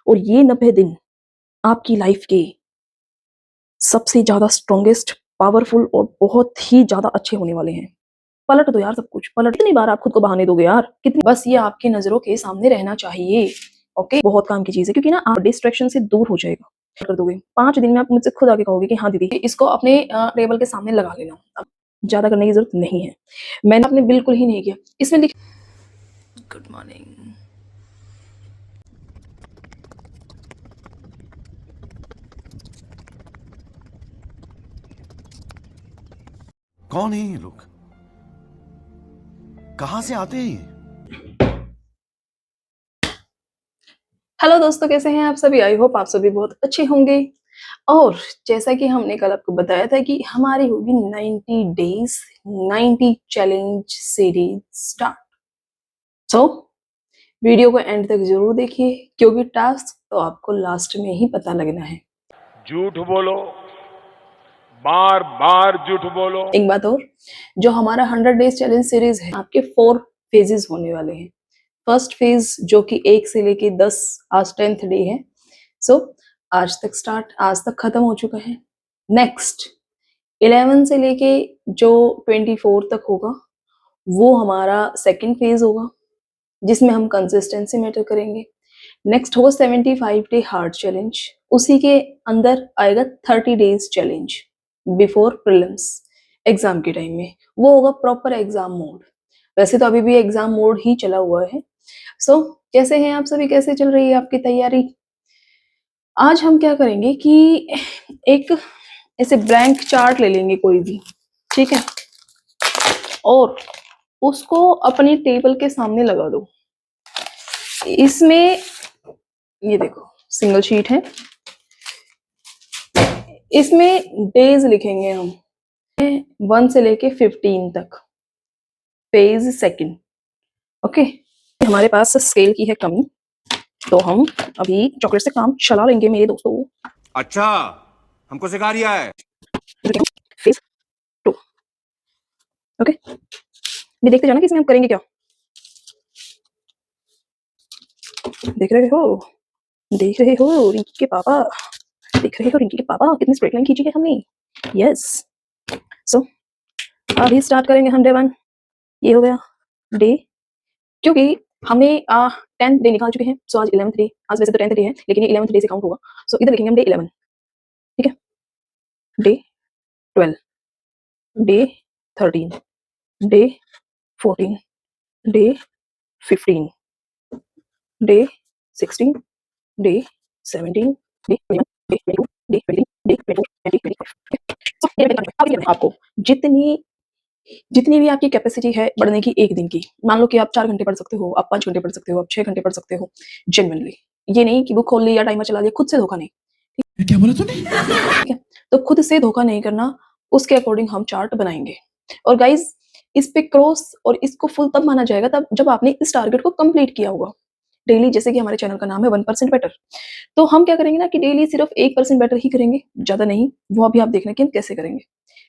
और ये 90 दिन आपकी लाइफ के सबसे ज्यादा स्ट्रॉन्गेस्ट, पावरफुल और बहुत ही ज्यादा अच्छे होने वाले हैं। पलट दो यार सब कुछ, पलट। कितनी बार आप खुद को बहाने दोगे यार, कितनी? बस ये आपकी नजरों के सामने रहना चाहिए। ओके, बहुत काम की चीज है, क्योंकि ना आप डिस्ट्रैक्शन से दूर हो जाएगा। कर दोगे 5 दिन में, आप मुझसे खुद आके कहोगे कि हाँ दीदी, इसको अपने टेबल के सामने लगा लेना। अब ज्यादा करने की जरूरत नहीं है। मैंने आपने बिल्कुल ही नहीं किया। इसमें लिख गुड मॉर्निंग। कौन है ये लोग? कहां से आते हैं ये? हेलो दोस्तों, कैसे हैं आप सभी? आई होप आप सभी बहुत अच्छे होंगे। और जैसा कि हमने कल आपको बताया था कि हमारी होगी 90 days 90 challenge series start. So video को एंड तक जरूर देखिए, क्योंकि टास्क तो आपको लास्ट में ही पता लगना है। झूठ बोलो, बार बार झूठ बोलो। एक बात और, जो हमारा 100 डेज चैलेंज सीरीज है, आपके 4 फेजेस होने वाले हैं। फर्स्ट फेज जो कि 1 से लेके 10, आज 10th डे है। सो आज तक स्टार्ट, आज तक खत्म हो चुका है। नेक्स्ट 11 से लेके जो 24 तक होगा, वो हमारा सेकंड फेज होगा, जिसमें हम कंसिस्टेंसी मैटर करेंगे। नेक्स्ट होगा 75 डे हार्ड चैलेंज। उसी के अंदर आएगा 30 days challenge before prelims, exam के टाइम में। वो होगा प्रॉपर एग्जाम मोड। वैसे तो अभी भी एग्जाम मोड ही चला हुआ है। सो कैसे हैं आप सभी, कैसे चल रही है आपकी तैयारी? आज हम क्या करेंगे कि एक ऐसे ब्लैंक चार्ट ले लेंगे कोई भी, ठीक है, और उसको अपनी टेबल के सामने लगा दो। इसमें ये देखो सिंगल शीट है, इसमें डेज लिखेंगे हम 1 से लेके 15 तक, फेज सेकंड। ओके, हमारे पास स्केल की है कमी, तो हम अभी चॉकलेट से काम चला लेंगे मेरे दोस्तों। अच्छा, हमको सिखा रिया है। फेज 2। ओके, भी देखते जाना कि इसमें हम करेंगे क्या। देख रहे हो, देख रहे हो रिंकी के पापा, देख रहे हो रिंकी के पापा, कितनी स्ट्रेट लाइन खींची है हमने। यस। सो अभी स्टार्ट करेंगे हम डे 1। ये हो गया डे, क्योंकि हमने 10th डे निकाल चुके हैं। सो आज 11th डे, आज वैसे तो 10th डे है, लेकिन ये 11th डे से काउंट होगा। सो इधर लिखेंगे हम डे 11, ठीक है, day 12, day 13, day 14, day 15, day 16, day 17, day 21, day 22, day 23, day 24, day 25। आपको जितनी जितनी भी आपकी कैपेसिटी है पढ़ने की एक दिन की, मान लो कि आप 4 घंटे पढ़ सकते हो, आप 5 घंटे पढ़ सकते हो, आप 6 घंटे पढ़ सकते हो, जेन्युइनली। ये नहीं कि बुक खोल ली या टाइमर चला लिया, खुद से धोखा नहीं। क्या बोला तूने? ठीक है, तो खुद से धोखा नहीं करना, उसके अकॉर्डिंग हम चार्ट बनाएंगे। और गाइज, इस पे क्रॉस और इसको फुल तब माना जाएगा तब जब आपने इस टारगेट को कंप्लीट किया होगा डेली। जैसे कि हमारे चैनल का नाम है 1% बेटर, तो हम क्या करेंगे ना कि डेली सिर्फ 1% बेटर ही करेंगे, ज्यादा नहीं। वो अभी आप देखना कि हम कैसे करेंगे।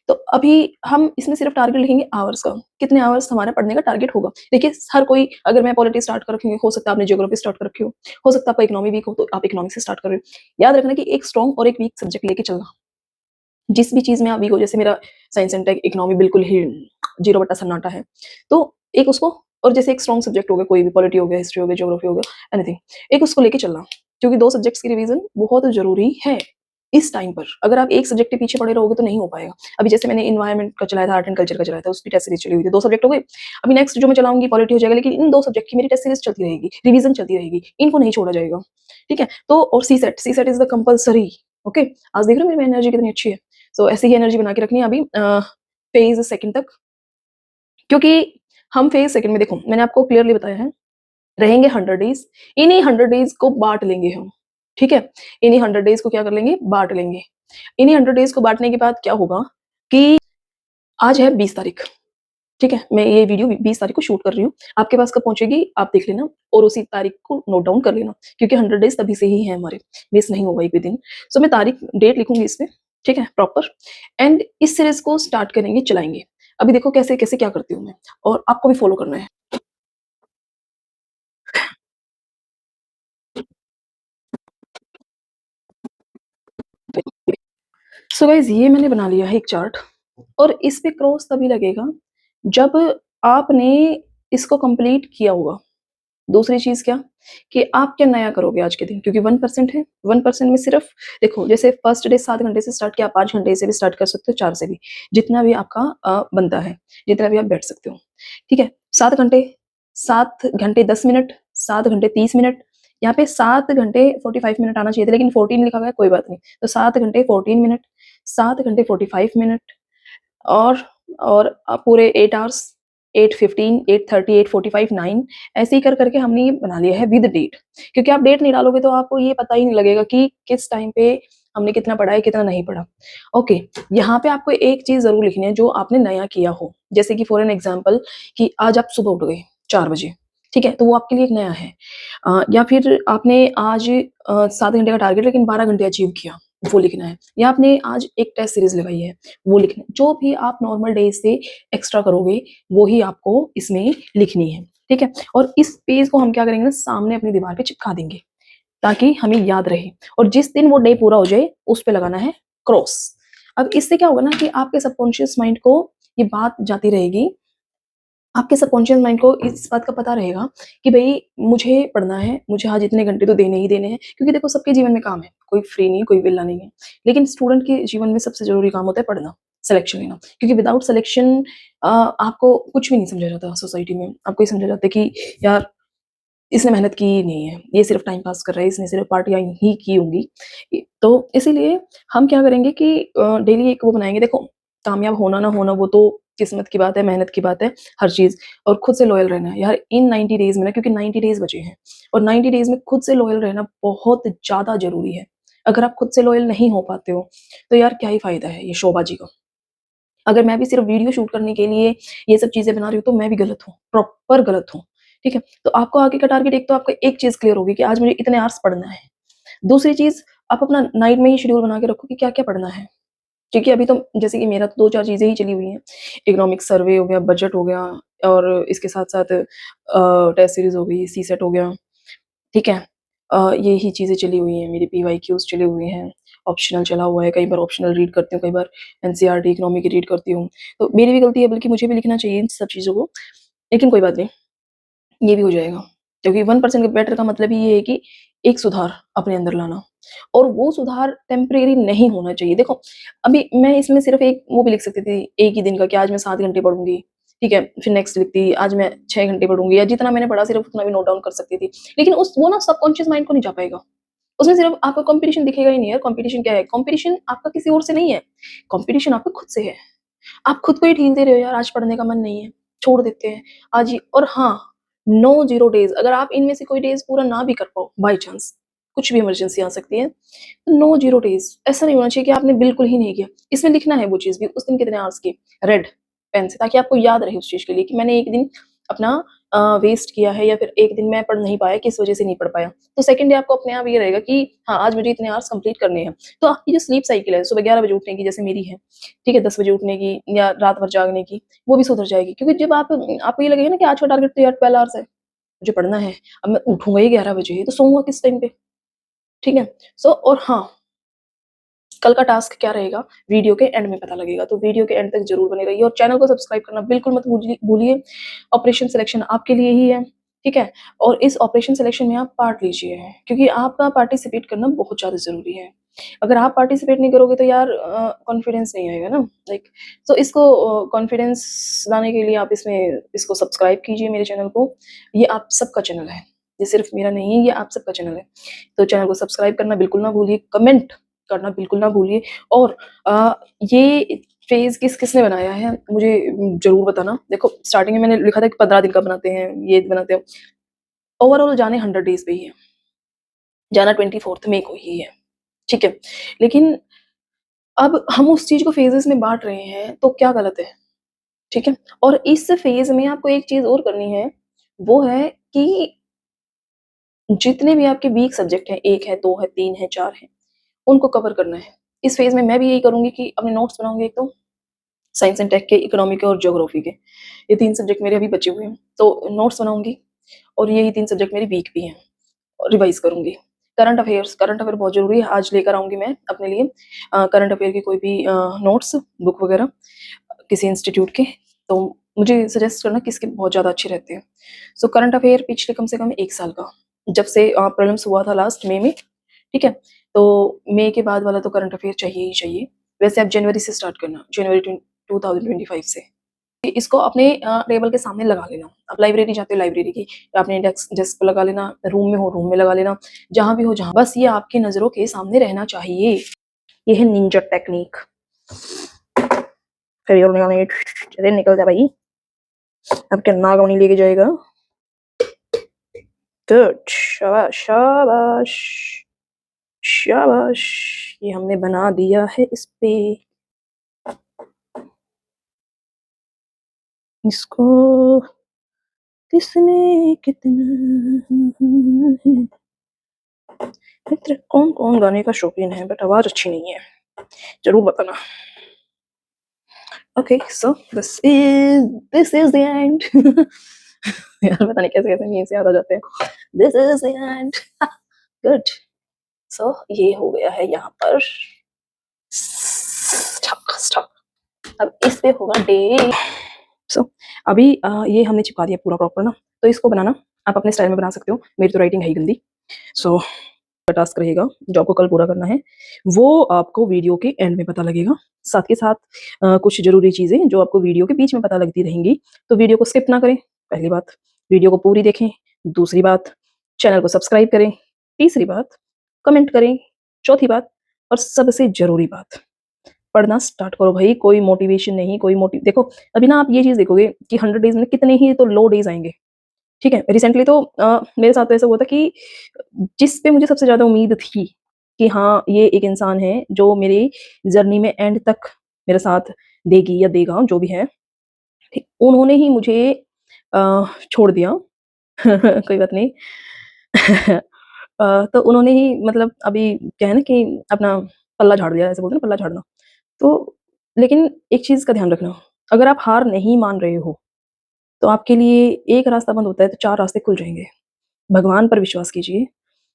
तो अभी हम इसमें सिर्फ टारगेट लिखेंगे आवर्स का, कितने आवर्स हमारा पढ़ने का टारगेट होगा। देखिए हर कोई, अगर मैं पॉलिटी स्टार्ट कर रखी हूँ, हो सकता है आपने ज्योग्राफी स्टार्ट कर रखी हो सकता है आपका इकोनॉमी वीक हो तो आप इकोनॉमिक्स से स्टार्ट कर रहे हो। याद रखना कि एक स्ट्रॉन्ग और एक वीक सब्जेक्ट लेके चलना। जिस भी चीज में आप वीक हो, जैसे मेरा साइंस एंड टेक इकोनॉमी बिल्कुल ही 0 बट्टा सन्नाटा है, तो एक उसको, और जैसे एक स्ट्रॉन्ग सब्जेक्ट हो गया कोई भी, पॉलिटी हो गया, हिस्ट्री हो गया, ज्योग्राफी हो गया, एनीथिंग, एक उसको लेके चलना। क्योंकि 2 सब्जेक्ट्स की रिवीजन बहुत जरूरी है इस टाइम पर। अगर आप एक सब्जेक्ट के पीछे पड़े रहोगे तो नहीं हो पाएगा। अभी जैसे मैंने इन्वायरमेंट का चलाया था, आर्ट एंड कल्चर का चलाया था, उसकी टेस्ट सीरीज चली हुई थी, 2 सब्जेक्ट हो गए। अभी नेक्स्ट जो मैं चलाऊंगी पॉलिटी हो जाएगा, लेकिन इन 2 सब्जेक्ट की मेरी टेस्ट सीरीज चलती रहेगी, रिवीजन चलती रहेगी, इनको नहीं छोड़ा जाएगा, ठीक है। तो और C set is the compulsory. Okay, आज देख रहे हो मेरी एनर्जी कितनी अच्छी है। सो ऐसी ही एनर्जी बना के रखनी है अभी फेज सेकंड तक। क्योंकि हम फेज सेकंड में, देखो मैंने आपको क्लियरली बताया है, रहेंगे 100 डेज। इन्हीं 100 डेज को बांट लेंगे हम, ठीक है। इन्हीं 100 डेज को क्या कर लेंगे, बांट लेंगे। इन्हीं 100 डेज को बांटने के बाद क्या होगा कि आज है 20 तारीख, ठीक है, मैं ये वीडियो 20 तारीख को शूट कर रही हूँ। आपके पास कब पहुंचेगी आप देख लेना, और उसी तारीख को नोट डाउन कर लेना, क्योंकि 100 डेज तभी से ही है हमारे, मिस नहीं होगा एक भी दिन। सो मैं तारीख डेट लिखूंगी इसमें, ठीक है, प्रॉपर। एंड इस सीरीज को स्टार्ट करेंगे, चलाएंगे। अभी देखो कैसे कैसे क्या करती हूँ मैं, और आपको भी फॉलो करना है। सो गाइज़ ये मैंने बना लिया है एक चार्ट और इस पे क्रॉस तभी लगेगा जब आपने इसको कंप्लीट किया होगा। दूसरी चीज़ क्या कि आप क्या नया करोगे आज के दिन, क्योंकि 1% है, 1% में सिर्फ़ देखो जैसे फर्स्ट डे 7 घंटे से स्टार्ट किया, आप 5 घंटे से भी स्टार्ट कर सकते हो, 4 से भी, जितना भी आपका बनता है, जितना भी आप बैठ सकते हो, ठीक है? 7 घंटे, 7 घंटे 10 मिनट, 7 घंटे 30 मिनट, यहाँ पे 7 घंटे 45 मिनट आना चाहिए था, लेकिन 14 लिखा हुआ है, कोई बात नहीं। तो 7 घंटे 14 मिनट, 7 घंटे 45 मिनट और पूरे 8 आवर्स, 8:15, 8:30, 8:45, 9 ऐसे ही कर करके हमने ये बना लिया है विद डेट, क्योंकि आप डेट नहीं डालोगे तो आपको ये पता ही नहीं लगेगा कि किस टाइम पे हमने कितना पढ़ा है, कितना नहीं पढ़ा। ओके, यहाँ पे आपको एक चीज़ ज़रूर लिखनी है जो आपने नया किया हो, जैसे कि फॉर एन एग्ज़ाम्पल कि आज आप सुबह उठ गए 4 बजे, ठीक है? तो वो आपके लिए एक नया है। या फिर आपने आज 7 घंटे का टारगेट लेकिन 12 घंटे अचीव किया, वो लिखना है। या आपने आज एक टेस्ट सीरीज़ लगाई है, वो लिखना है। जो भी आप नॉर्मल डेज़ से एक्स्ट्रा करोगे, वो ही आपको इसमें लिखनी है, ठीक है? और इस पेज को हम क्या करेंगे ना सामने अपनी दीवार पे चिपका देंगे, ताकि हमें याद रहे और जिस दिन वो डे पूरा हो जाए, उस पे लगाना है क्रॉस। अब इससे क्या होगा ना कि आपके सबकॉन्शियस माइंड को ये बात जाती रहेगी, आपके सबकॉन्शियस माइंड को इस बात का पता रहेगा कि भई मुझे पढ़ना है, मुझे आज इतने घंटे तो देने ही देने हैं, क्योंकि देखो सबके जीवन में काम है, कोई फ्री नहीं, कोई विला नहीं है। लेकिन स्टूडेंट के जीवन में सबसे ज़रूरी काम होता है पढ़ना, सिलेक्शन लेना, क्योंकि विदाउट सिलेक्शन आपको कुछ भी नहीं समझा जाता सोसाइटी में। आपको ये समझा जाता है कि यार इसने मेहनत की ही नहीं है, ये सिर्फ़ टाइम पास कर रहा है, इसने सिर्फ़ पार्टियाँ ही की होंगी। तो इसीलिए हम क्या करेंगे कि डेली एक वो बनाएँगे, देखो कामयाब होना ना होना वो तो किस्मत की बात है, मेहनत की बात है, हर चीज़, और खुद से लॉयल रहना है। यार इन 90 डेज़ में ना, क्योंकि 90 डेज़ बचे हैं और 90 डेज़ में खुद से लॉयल रहना बहुत ज़्यादा ज़रूरी है। अगर आप खुद से लॉयल नहीं हो पाते हो, तो यार क्या ही फ़ायदा है ये शोबाजी का। अगर मैं भी सिर्फ़ वीडियो शूट करने के लिए ये सब चीज़ें बना रही हूँ, तो मैं भी गलत हूँ, प्रॉपर गलत हूँ, ठीक है? तो आपको आगे का टारगेट, एक तो आपको एक चीज़ क्लियर होगी कि आज मुझे इतने आवर्स पढ़ना है। दूसरी चीज़, आप अपना नाइट में ही शेड्यूल बना के रखो कि क्या-क्या पढ़ना है। क्योंकि अभी तो जैसे कि मेरा तो 2-4 चीज़ें ही चली हुई हैं। इकोनॉमिक सर्वे हो गया, बजट हो गया और इसके साथ-साथ टेस्ट सीरीज़ हो गई, सीसेट हो गया, ठीक है? यही चीज़ें चली हुई हैं, मेरी पीवाईक्यूज़ चले हुए हैं, ऑप्शनल चला हुआ है, कई बार ऑप्शनल रीड करती हूँ, कई बार एनसीईआरटी, इकोनॉमी की रीड करती हूँ। तो मेरी भी गलती है, बल्कि मुझे भी लिखना चाहिए इन सब चीज़ों को, लेकिन कोई बात नहीं, ये भी हो जाएगा। क्योंकि 1% के बेटर का मतलब ही ये है कि एक सुधार अपने अंदर लाना, और वो सुधार टेम्परेरी नहीं होना चाहिए। देखो, अभी मैं इसमें सिर्फ़ एक वो भी लिख सकती थी एक ही दिन का कि आज मैं 7 घंटे पढ़ूँगी, ठीक है? फिर नेक्स्ट लिखती आज मैं 6 घंटे पढ़ूँगी, या जितना मैंने पढ़ा सिर्फ़ उतना भी नोट डाउन कर सकती थी। लेकिन उस वो ना सबकॉन्शियस माइंड को नहीं जा पाएगा। उसमें सिर्फ़ आपका कॉम्पिटिशन दिखेगा ही नहीं यार, कॉम्पिटिशन क्या है? कॉम्पिटिशन आपका किसी और से नहीं है, कॉम्पिटिशन आपका खुद से है। आप खुद को ही ढील दे रहे हो, यार आज पढ़ने का मन नहीं है, छोड़ देते हैं आज ही। और हाँ, नो ज़ीरो डेज़, अगर आप इनमें से कोई डेज़ पूरा ना भी कर पाओ बाय चांस, कुछ भी इमरजेंसी आ सकती है, तो नो ज़ीरो डेज़, ऐसा नहीं होना चाहिए कि आपने बिल्कुल ही नहीं किया। इसमें लिखना है वो चीज़ भी, उस दिन कितने आवर्स की, रेड पेन से, ताकि आपको याद रहे उस चीज़ के लिए कि मैंने एक दिन अपना वेस्ट किया है, या फिर एक दिन मैं पढ़ नहीं पाया, किस वजह से नहीं पढ़ पाया। तो सेकंड डे आपको अपने आप ये रहेगा कि हाँ, आज मुझे इतने आवर्स कंप्लीट करने हैं। तो आपकी जो स्लीप साइकिल है, सुबह 11 बजे उठने की जैसे मेरी है, ठीक है, 10 बजे उठने की या रात भर जागने की, वो भी सुधर जाएगी। क्योंकि जब आपको ये लगेगा ना कि आज का टारगेट तो यार 12 आवर्स है, मुझे पढ़ना है, अब मैं उठूँगा ही 11 बजे, तो सोऊँगा किस टाइम पे, ठीक है? और हाँ, कल का टास्क क्या रहेगा, वीडियो के एंड में पता लगेगा, तो वीडियो के एंड तक ज़रूर बने रहिए और चैनल को सब्सक्राइब करना बिल्कुल मत भूलिए। ऑपरेशन सिलेक्शन आपके लिए ही है, ठीक है? और इस ऑपरेशन सिलेक्शन में आप पार्ट लीजिए, क्योंकि आपका पार्टिसिपेट करना बहुत ज़्यादा ज़रूरी है। अगर आप पार्टिसिपेट नहीं करोगे तो यार कॉन्फिडेंस नहीं आएगा ना, लाइक, तो इसको कॉन्फिडेंस लाने के लिए आप इसको सब्सक्राइब कीजिए मेरे चैनल को। ये आप सबका चैनल है, ये सिर्फ़ मेरा नहीं है, ये आप सबका चैनल है। तो चैनल को सब्सक्राइब करना बिल्कुल ना भूलिए, कमेंट करना बिल्कुल ना भूलिए, और ये फ़ेज़ किस-किसने बनाया है मुझे ज़रूर बताना। देखो स्टार्टिंग में मैंने लिखा था कि 15 दिन का बनाते हैं, ये बनाते हैं। ओवरऑल जाने 100 डेज़ पे ही है, जाना 24th मई को ही है, ठीक है? लेकिन अब हम उस चीज़ को फ़ेज़ेज़ में बाँट रहे हैं, तो क्या गलत है, ठीक है? और इस फ़ेज़ में आपको एक चीज़ और करनी है, वो है कि जितने भी आपके वीक सब्जेक्ट हैं, 1 है, 2 है, 3 है, 4 है, उनको कवर करना है। इस फ़ेज़ में मैं भी यही करूँगी कि अपने नोट्स बनाऊँगी, एक तो साइंस एंड टेक के, इकोनॉमी के और ज्योग्राफी के। ये 3 सब्जेक्ट मेरे अभी बचे हुए हैं, तो नोट्स बनाऊँगी और यही 3 सब्जेक्ट मेरे वीक भी हैं और रिवाइज़ करूँगी। करंट अफेयर बहुत ज़रूरी है। आज लेकर आऊँगी मैं अपने लिए करंट अफेयर की कोई भी नोट्स, बुक वगैरह किसी इंस्टीट्यूट के, तो मुझे सजेस्ट करना किसके बहुत ज़्यादा अच्छे रहते हैं। सो करंट अफेयर पिछले कम से कम 1 साल का, जब से प्रीलिम्स हुआ था लास्ट मई में, ठीक है? तो मई के बाद वाला तो करंट अफेयर चाहिए ही चाहिए। वैसे आप जनवरी से स्टार्ट करना, जनवरी 2025 से। इसको अपने टेबल के सामने लगा लेना। आप लाइब्रेरी जाते हो लाइब्रेरी की, या अपने डेस्क पे लगा लेना, रूम में हो रूम में लगा लेना, जहाँ भी हो जहाँ, बस ये आपकी नज़रों के सामने रहना चाहिए। ये है निंजा टेक्निक। अरे निकल जा भाई, अब क्या नागमणि लेके जाएगा। गुड, शाबाश शाबाश शाबाश। ये हमने बना दिया है इस पे। इसको किसने कितना मित्र, कौन कौन गाने का शौकीन है बट आवाज अच्छी नहीं है, जरूर बताना। Okay so this is the and. यार पता नहीं कैसे कैसे नींद से याद आ जाते हैं। This is the end. Good. So ये हो गया है यहाँ पर स्टॉक स्टॉक। अब इस पे होगा डे। सो अभी ये हमने चिपका दिया पूरा प्रॉपर ना, तो इसको बनाना आप अपने स्टाइल में बना सकते हो। मेरी तो राइटिंग है ही गंदी। सो टास्क रहेगा जो आपको कल पूरा करना है, वो आपको वीडियो के एंड में पता लगेगा। साथ के साथ कुछ ज़रूरी चीज़ें जो आपको वीडियो के बीच में पता लगती रहेंगी, तो वीडियो को स्किप ना करें, पहली बात। वीडियो को पूरी देखें, दूसरी बात। चैनल को सब्सक्राइब करें, तीसरी बात। कमेंट करें, चौथी बात। और सबसे ज़रूरी बात, पढ़ना स्टार्ट करो भाई। कोई मोटिवेशन नहीं, कोई देखो, अभी ना आप ये चीज़ देखोगे कि 100 डेज़ में कितने ही तो लो डेज़ आएँगे, ठीक है? रिसेंटली तो मेरे साथ तो ऐसा हुआ था कि जिस पे मुझे सबसे ज़्यादा उम्मीद थी कि हाँ, ये एक इंसान है जो मेरी जर्नी में एंड तक मेरा साथ देगी या देगा, जो भी है, ठीक, उन्होंने ही मुझे छोड़ दिया। कोई बात नहीं। तो उन्होंने ही मतलब अभी क्या है ना कि अपना पल्ला झाड़ दिया, ऐसे बोलते हैं ना, पल्ला झाड़ना। तो लेकिन एक चीज़ का ध्यान रखना, अगर आप हार नहीं मान रहे हो, तो आपके लिए एक रास्ता बंद होता है तो 4 रास्ते खुल जाएँगे। भगवान पर विश्वास कीजिए,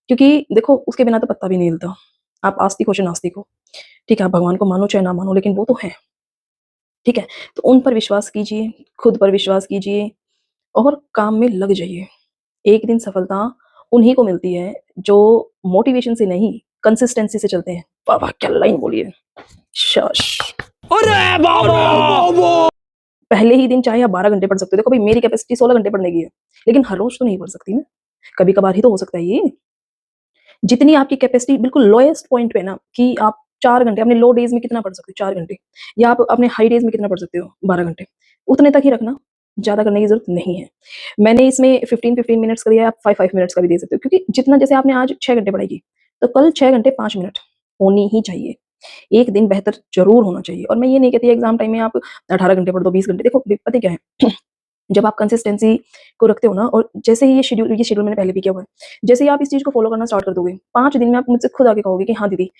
क्योंकि देखो उसके बिना तो पत्ता भी नहीं हिलता। आप आस्तिक हो चाहे नास्तिक हो, ठीक है? आप भगवान को मानो चाहे ना मानो, लेकिन वो तो हैं, ठीक है? तो उन पर विश्वास कीजिए, खुद पर विश्वास कीजिए और काम में लग जाइए। एक दिन सफलता उन्हीं को मिलती है जो मोटिवेशन से नहीं, कंसिस्टेंसी से चलते हैं। वाह, वाह! क्या लाइन बोली है। शाबाश! पहले ही दिन चाहे आप 12 घंटे पढ़ सकते हो। देखो भाई, मेरी कैपेसिटी 16 घंटे पढ़ने की है, लेकिन हर रोज़ तो नहीं पढ़ सकती मैं। कभी-कभार ही तो हो सकता है ये। जितनी आपकी कैपेसिटी बिल्कुल लोएस्ट पॉइंट पे है ना, कि आप 4 घंटे अपने लो डेज़ में कितना पढ़ सकते हो, 4 घंटे, या आप अपने हाई डेज़ में कितना पढ़ सकते हो, 12 घंटे। उतने तक ही रखना, ज़्यादा करने की ज़रूरत नहीं है। मैंने इसमें 15-15 मिनट्स का दिया है, आप 5-5 मिनट्स का भी दे सकते हो, क्योंकि जितना जैसे आपने आज 6 घंटे पढ़ाई की, तो कल 6 घंटे 5 मिनट होनी ही चाहिए। एक दिन बेहतर ज़रूर होना चाहिए। और मैं ये नहीं कहती एग्ज़ाम टाइम में आप 18 घंटे पढ़ दो, 20 घंटे। देखो पता है क्या है? जब आप कंसिस्टेंसी को रखते हो ना, और जैसे ही ये शेड्यूल मैंने पहले भी किया हुआ है, जैसे ही आप इस चीज़ को फ़ॉलो करना स्टार्ट कर दोगे, 5 दिन में आप मुझसे खुद आके कहोगे कि हाँ दीदी,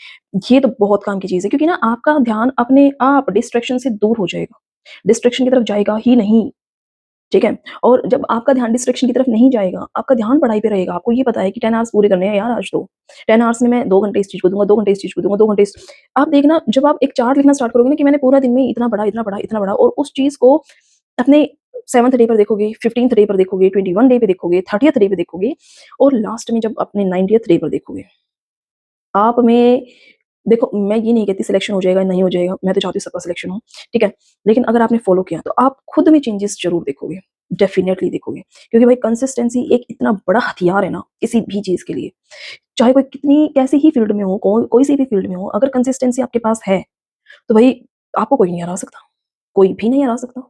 ये तो बहुत काम की चीज़ है, क्योंकि ना आपका ध्यान अपने आप डिस्ट्रैक्शन से दूर हो जाएगा। डिस्ट्रैक्शन की तरफ जाएगा ही नहीं, ठीक है? और जब आपका ध्यान डिस्ट्रैक्शन की तरफ नहीं जाएगा, आपका ध्यान पढ़ाई पे रहेगा। आपको ये पता है कि 10 आवर्स पूरे करने हैं यार आज तो। 10 आवर्स में मैं 2 घंटे इस चीज़ को दूँगा, 2 घंटे इस चीज़ को दूँगा, 2 घंटे इस। आप देखना, जब आप एक चार्ट लिखना स्टार्ट करोगे ना कि मैंने पूरा दिन में इतना पढ़ा, इतना पढ़ा, इतना पढ़ा, और उस चीज़ को अपने 7th डे पर देखोगे, 15th डे पर देखोगे, 21 डे पे देखोगे, 30th डे पे देखोगे, और लास्ट में जब अपने 90th डे पर देखोगे, आप में देखो, मैं ये नहीं कहती सिलेक्शन हो जाएगा, नहीं हो जाएगा, मैं तो चाहती हूँ सबका सिलेक्शन हो, ठीक है? लेकिन अगर आपने फ़ॉलो किया, तो आप खुद में चेंजेस ज़रूर देखोगे, डेफ़िनेटली देखोगे। क्योंकि भाई कंसिस्टेंसी एक इतना बड़ा हथियार है ना, किसी भी चीज़ के लिए। चाहे कोई कितनी कैसी ही फ़ील्ड में हो, कोई सी भी फ़ील्ड में हो, अगर कंसिस्टेंसी आपके पास है, तो भई आपको कोई नहीं हरा सकता, कोई भी नहीं हरा सकता,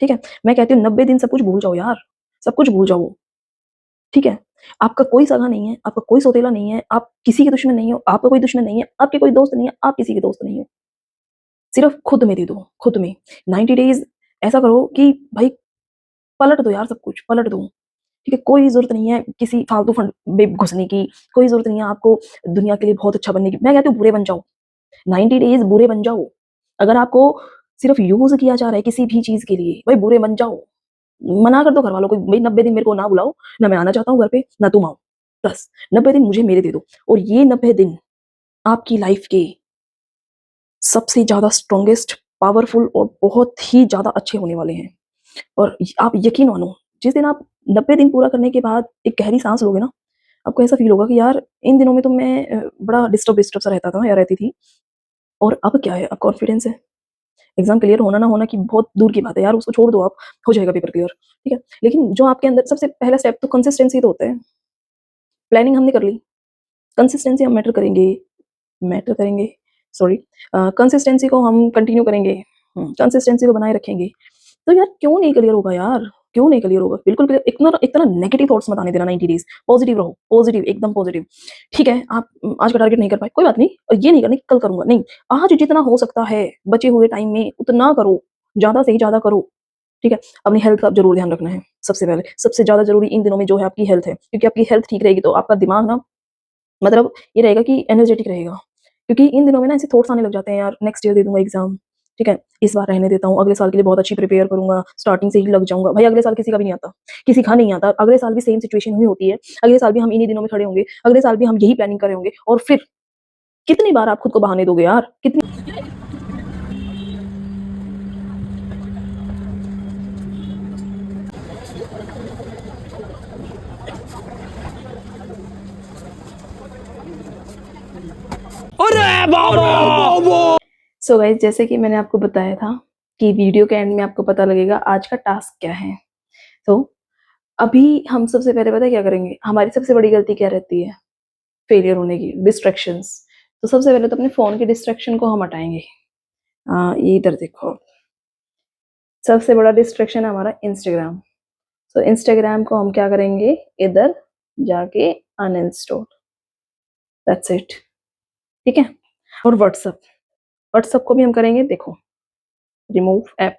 ठीक है? मैं कहती हूँ 90 दिन सब कुछ भूल जाओ यार, सब कुछ भूल जाओ, ठीक है? आपका कोई सगा नहीं है, आपका कोई सौतेला नहीं है, आप किसी के दुश्मन नहीं हो, आपका कोई दुश्मन नहीं है, आपके कोई दोस्त नहीं है, आप किसी के दोस्त नहीं हो। सिर्फ़ खुद में दे दो, खुद में। 90 डेज़ ऐसा करो कि भाई पलट दो यार सब कुछ, पलट दो, ठीक है? कोई ज़रूरत नहीं है किसी फालतू फंड में घुसने की, कोई ज़रूरत नहीं है आपको दुनिया के लिए बहुत अच्छा बनने की। मैं कहती हूँ बुरे बन जाओ, 90 डेज़ बुरे बन जाओ। अगर आपको सिर्फ़ यूज़ किया जा रहा है किसी भी चीज़ के लिए, भाई बुरे बन जाओ। मना कर दो घरवालों को, भई 90 दिन मेरे को ना बुलाओ, ना मैं आना चाहता हूँ घर पे, ना तुम आओ। बस 90 दिन मुझे मेरे दे दो और ये 90 दिन आपकी लाइफ के सबसे ज़्यादा स्ट्रॉन्गेस्ट, पावरफुल और बहुत ही ज़्यादा अच्छे होने वाले हैं। और आप यकीन मानो, जिस दिन आप 90 दिन पूरा करने के बाद एक गहरी सांस लोगे ना, आपको ऐसा फील होगा कि यार इन दिनों में तो मैं बड़ा डिस्टर्ब डिस्टर्ब सा रहता था या रहती थी, और अब क्या है, अब कॉन्फिडेंस है। एग्जाम क्लियर होना ना होना की बहुत दूर की बात है यार, उसको छोड़ दो आप, हो जाएगा पेपर क्लियर, ठीक है। लेकिन जो आपके अंदर सबसे पहला स्टेप तो कंसिस्टेंसी तो होता है। प्लानिंग हमने कर ली, कंसिस्टेंसी हम मैटर करेंगे, सॉरी, कंसिस्टेंसी को हम कंटिन्यू करेंगे, कंसिस्टेंसी को बनाए रखेंगे, तो यार क्यों नहीं क्लियर होगा यार, क्यों नहीं क्लियर होगा, बिल्कुल क्लियर। इतना इतना नेगेटिव थॉट्स मत आने देना 90 डेज, पॉजिटिव रहो, पॉजिटिव, एकदम पॉजिटिव। ठीक है, आप आज का टारगेट नहीं कर पाए, कोई बात नहीं, और ये नहीं करनी कल करूंगा, नहीं, आज जितना हो सकता है बचे हुए टाइम में उतना करो, ज्यादा से ही ज्यादा करो, ठीक है। अपनी हेल्थ का जरूर ध्यान रखना है, सबसे पहले सबसे ज्यादा जरूरी इन दिनों में जो है आपकी हेल्थ है, क्योंकि आपकी हेल्थ ठीक रहेगी तो आपका दिमाग ना, मतलब ये रहेगा कि एनर्जेटिक रहेगा। क्योंकि इन दिनों में ना ऐसे थॉट्स आने लग जाते हैं, यार नेक्स्ट ईयर दे दूंगा एग्जाम, ठीक है, इस बार रहने देता हूँ, अगले साल के लिए बहुत अच्छी प्रिपेयर करूंगा, स्टार्टिंग से ही लग जाऊंगा। भाई अगले साल किसी का भी नहीं आता, किसी का नहीं आता, अगले साल भी सेम सिचुएशन हुई होती है, अगले साल भी हम इन्हीं दिनों में खड़े होंगे, अगले साल भी हम यही प्लानिंग कर रहे होंगे, और फिर कितनी बार आप खुद को बहाने दोगे यार, कितनी। सो गाइस, जैसे कि मैंने आपको बताया था कि वीडियो के एंड में आपको पता लगेगा आज का टास्क क्या है। तो अभी हम सबसे पहले पता है क्या करेंगे, हमारी सबसे बड़ी गलती क्या रहती है फेलियर होने की, डिस्ट्रैक्शंस। तो सबसे पहले तो अपने फोन के डिस्ट्रैक्शन को हम हटाएंगे। ये इधर देखो, सबसे बड़ा डिस्ट्रैक्शन है हमारा इंस्टाग्राम। तो इंस्टाग्राम को हम क्या करेंगे, इधर जाके अनइंस्टॉल, दैट्स इट, ठीक है। और व्हाट्सअप, व्हाट्सअप को भी हम करेंगे, देखो, रिमूव ऐप,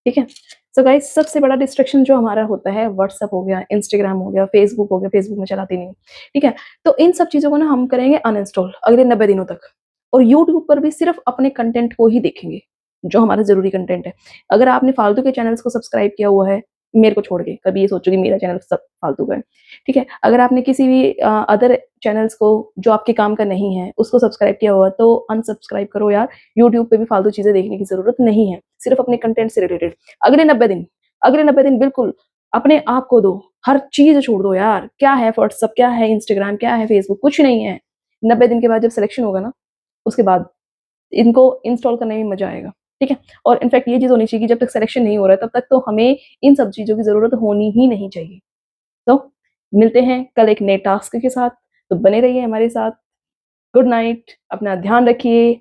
ठीक है। सो गाइस, सबसे बड़ा डिस्ट्रैक्शन जो हमारा होता है व्हाट्सअप हो गया, इंस्टाग्राम हो गया, फेसबुक हो गया, फेसबुक में चलाती नहीं हूँ, ठीक है। तो इन सब चीजों को ना हम करेंगे अनइंस्टॉल अगले 90 दिनों तक, और यूट्यूब पर भी सिर्फ अपने कंटेंट को ही देखेंगे, जो हमारा जरूरी कंटेंट है। अगर आपने फालतू के चैनल्स को सब्सक्राइब किया हुआ है, मेरे को छोड़ के, कभी ये सोचो कि मेरा चैनल सब फालतू का है, ठीक है। अगर आपने किसी भी अदर चैनल्स को जो आपके काम का नहीं है उसको सब्सक्राइब किया हुआ, तो अनसब्सक्राइब करो यार। यूट्यूब पे भी फालतू चीजें देखने की जरूरत नहीं है, सिर्फ अपने कंटेंट से रिलेटेड। अगले 90 दिन, अगले 90 दिन बिल्कुल अपने आप को दो, हर चीज छोड़ दो यार। क्या है व्हाट्सअप, क्या है इंस्टाग्राम, क्या है फेसबुक, कुछ नहीं है। 90 दिन के बाद जब सिलेक्शन होगा ना, उसके बाद इनको इंस्टॉल करने में मजा आएगा, ठीक है। और इनफैक्ट ये चीज होनी चाहिए कि जब तक सिलेक्शन नहीं हो रहा है तब तक तो हमें इन सब चीजों की जरूरत होनी ही नहीं चाहिए। तो मिलते हैं कल एक नए टास्क के साथ, तो बने रहिए हमारे साथ। गुड नाइट, अपना ध्यान रखिए।